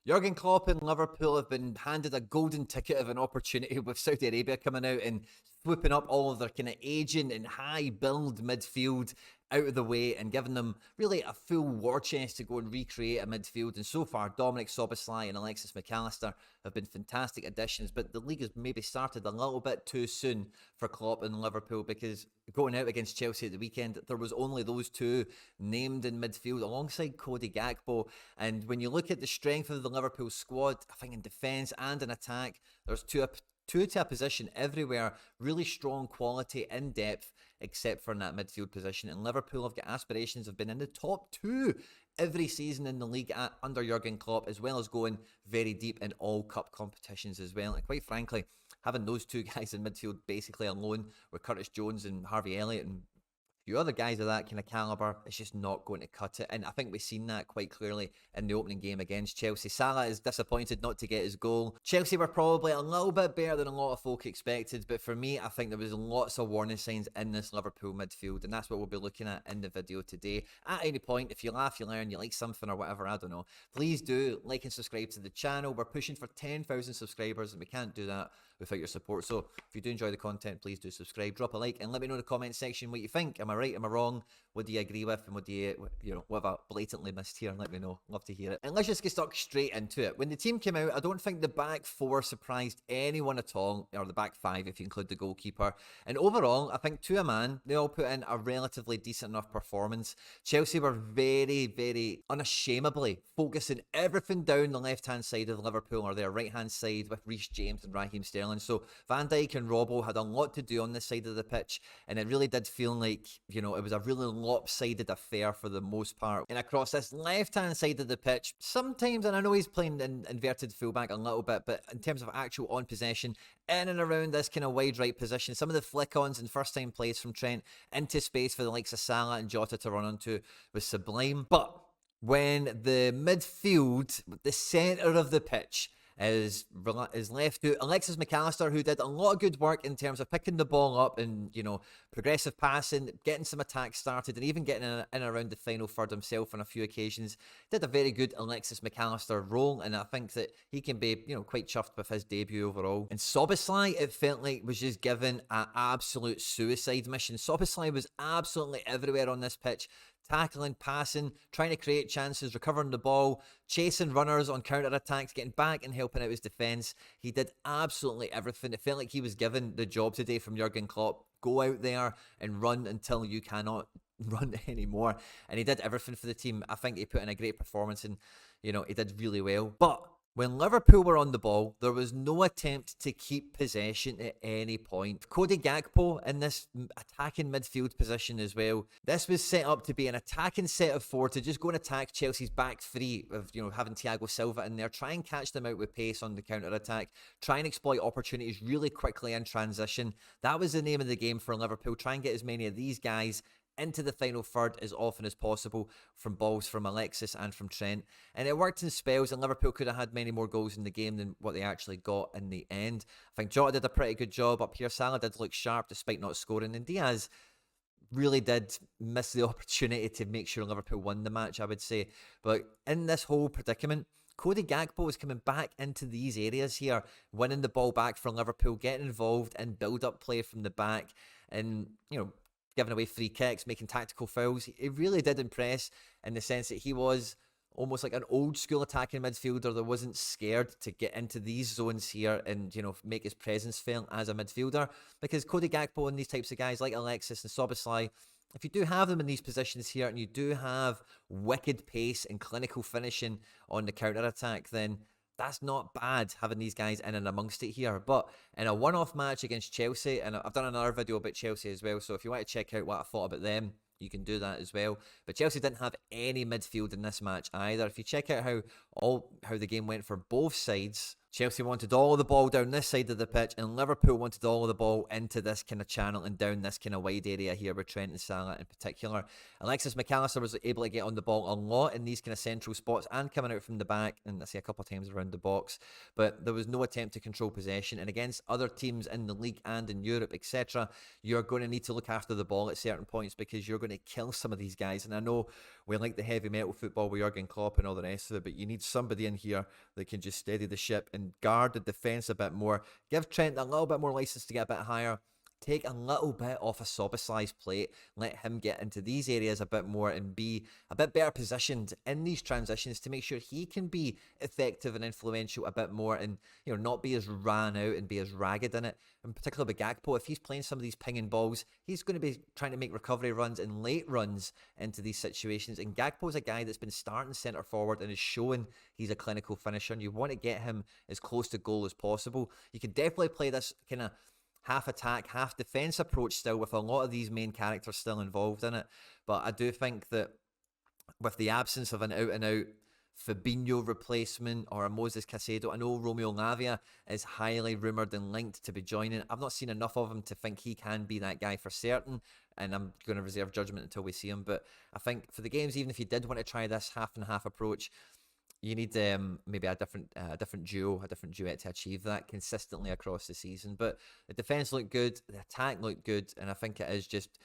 Jurgen Klopp and Liverpool have been handed a golden ticket of an opportunity with Saudi Arabia coming out and swooping up all of their kind of aging and high build midfield out of the way and giving them really a full war chest to go and recreate a midfield. And so far, Dominik Szoboszlai and Alexis MacAllister have been fantastic additions, but the league has maybe started a little bit too soon for Klopp and Liverpool, because going out against Chelsea at the weekend, there was only those two named in midfield alongside Cody Gallows. And when you look at the strength of the Liverpool squad, I think in defence and in attack, there's two to a position everywhere, really strong quality in depth, except for in that midfield position. And Liverpool have got aspirations of being in the top two every season in the league under Jurgen Klopp, as well as going very deep in all cup competitions as well. And quite frankly, having those two guys in midfield basically alone with Curtis Jones and Harvey Elliott and few other guys of that kind of calibre, it's just not going to cut it. And I think we've seen that quite clearly in the opening game against Chelsea. Salah is disappointed not to get his goal. Chelsea were probably a little bit better than a lot of folk expected, but for me, I think there was lots of warning signs in this Liverpool midfield, and that's what we'll be looking at in the video today. At any point, if you laugh, you learn, you like something or whatever, I don't know, please do like and subscribe to the channel. We're pushing for 10,000 subscribers, and we can't do that without your support. So if you do enjoy the content, please do subscribe, drop a like, and let me know in the comment section what you think. Am I right? Am I wrong? What do you agree with? And what do you know, what have I blatantly missed here? Let me know. Love to hear it. And let's just get stuck straight into it. When the team came out, I don't think the back four surprised anyone at all, or the back five if you include the goalkeeper. And overall, I think to a man, they all put in a relatively decent enough performance. Chelsea were very, very unashamedly focusing everything down the left-hand side of Liverpool, or their right-hand side, with Reece James and Raheem Sterling. So Van Dijk and Robbo had a lot to do on this side of the pitch, and it really did feel like, you know, it was a really lopsided affair for the most part. And across this left-hand side of the pitch, sometimes, and I know he's playing in inverted fullback a little bit, but in terms of actual on possession, in and around this kind of wide right position, some of the flick-ons and first-time plays from Trent into space for the likes of Salah and Jota to run onto was sublime. But when the midfield, the centre of the pitch, is left to Alexis MacAllister, who did a lot of good work in terms of picking the ball up and, you know, progressive passing, getting some attacks started, and even getting in and around the final third himself on a few occasions. Did a very good Alexis MacAllister role, and I think that he can be, you know, quite chuffed with his debut overall. And Szoboszlai, it felt like, was just given an absolute suicide mission. Szoboszlai was absolutely everywhere on this pitch, tackling, passing, trying to create chances, recovering the ball, chasing runners on counter-attacks, getting back and helping out his defence. He did absolutely everything. It felt like he was given the job today from Jurgen Klopp. Go out there and run until you cannot run anymore. And he did everything for the team. I think he put in a great performance, and, you know, he did really well. But when Liverpool were on the ball, there was no attempt to keep possession at any point. Cody Gallows in this attacking midfield position as well. This was set up to be an attacking set of four to just go and attack Chelsea's back three of, you know, having Thiago Silva in there, try and catch them out with pace on the counter-attack, try and exploit opportunities really quickly in transition. That was the name of the game for Liverpool. Try and get as many of these guys into the final third as often as possible from balls from Alexis and from Trent. And it worked in spells, and Liverpool could have had many more goals in the game than what they actually got in the end. I think Jota did a pretty good job up here. Salah did look sharp despite not scoring, and Diaz really did miss the opportunity to make sure Liverpool won the match, I would say. But in this whole predicament, Cody Gallows was coming back into these areas here, winning the ball back for Liverpool, getting involved in build-up play from the back, and, you know, giving away free kicks, making tactical fouls. It really did impress in the sense that he was almost like an old school attacking midfielder that wasn't scared to get into these zones here and, you know, make his presence felt as a midfielder. Because Cody Gallows and these types of guys like Alexis and Szoboszlai, if you do have them in these positions here and you do have wicked pace and clinical finishing on the counter-attack, then that's not bad having these guys in and amongst it here. But in a one-off match against Chelsea, and I've done another video about Chelsea as well, so if you want to check out what I thought about them, you can do that as well. But Chelsea didn't have any midfield in this match either. If you check out how the game went for both sides, Chelsea wanted all of the ball down this side of the pitch, and Liverpool wanted all of the ball into this kind of channel and down this kind of wide area here with Trent and Salah in particular. Alexis MacAllister was able to get on the ball a lot in these kind of central spots and coming out from the back, and I see a couple of times around the box, but there was no attempt to control possession. And against other teams in the league and in Europe, etc., you're going to need to look after the ball at certain points because you're going to kill some of these guys. And I know we like the heavy metal football with Jurgen Klopp and all the rest of it, but you need somebody in here that can just steady the ship and guard the defence a bit more. Give Trent a little bit more license to get a bit higher. Take a little bit off of Szoboszlai's plate. Let him get into these areas a bit more and be a bit better positioned in these transitions to make sure he can be effective and influential a bit more, and not be as ran out and be as ragged in it. In particular with Gakpo, if he's playing some of these pinging balls, he's going to be trying to make recovery runs and late runs into these situations. And Gakpo's a guy that's been starting centre forward and is showing he's a clinical finisher, and you want to get him as close to goal as possible. You can definitely play this kind of half attack, half defense approach still with a lot of these main characters still involved in it. But I do think that with the absence of an out-and-out Fabinho replacement or a Moises Caicedo, I know Romeo Lavia is highly rumoured and linked to be joining. I've not seen enough of him to think he can be that guy for certain, and I'm going to reserve judgment until we see him. But I think for the games, even if you did want to try this half and half approach, you need maybe a different duo, a different duet to achieve that consistently across the season. But the defence looked good, the attack looked good, and I think it is just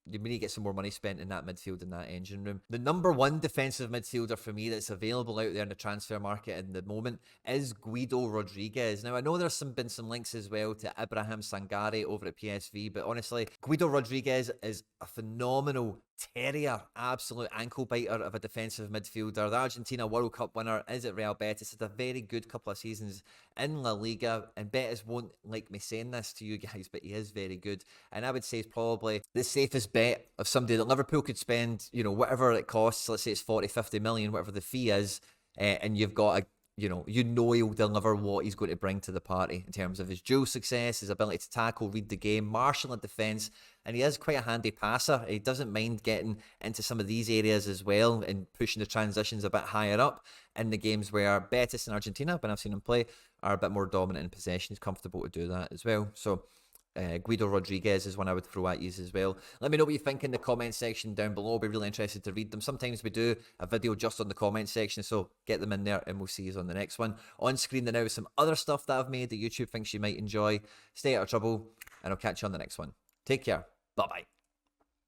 you need to get some more money spent in that midfield, in that engine room. The number one defensive midfielder for me that's available out there in the transfer market at the moment is Guido Rodriguez. Now, I know there's been some links as well to Ibrahim Sangare over at PSV, but honestly, Guido Rodriguez is a phenomenal terrier, absolute ankle biter of a defensive midfielder. The Argentina World Cup winner is at Real Betis. Had a very good couple of seasons in La Liga, and Betis won't like me saying this to you guys, but he is very good, and I would say he's probably the safest bet of somebody that Liverpool could spend, whatever it costs. Let's say it's 40-50 million, whatever the fee is, and you've got a he'll deliver what he's going to bring to the party in terms of his dual success, his ability to tackle, read the game, marshal in defence, and he is quite a handy passer. He doesn't mind getting into some of these areas as well and pushing the transitions a bit higher up in the games where Betis and Argentina, when I've seen him play, are a bit more dominant in possession. He's comfortable to do that as well. So Guido Rodriguez is one I would throw at you as well. Let me know what you think in the comment section down below. I'll be really interested to read them. Sometimes we do a video just on the comment section, so get them in there and we'll see you on the next one. On screen there now is some other stuff that I've made that YouTube thinks you might enjoy. Stay out of trouble, and I'll catch you on the next one. Take care. Bye-bye.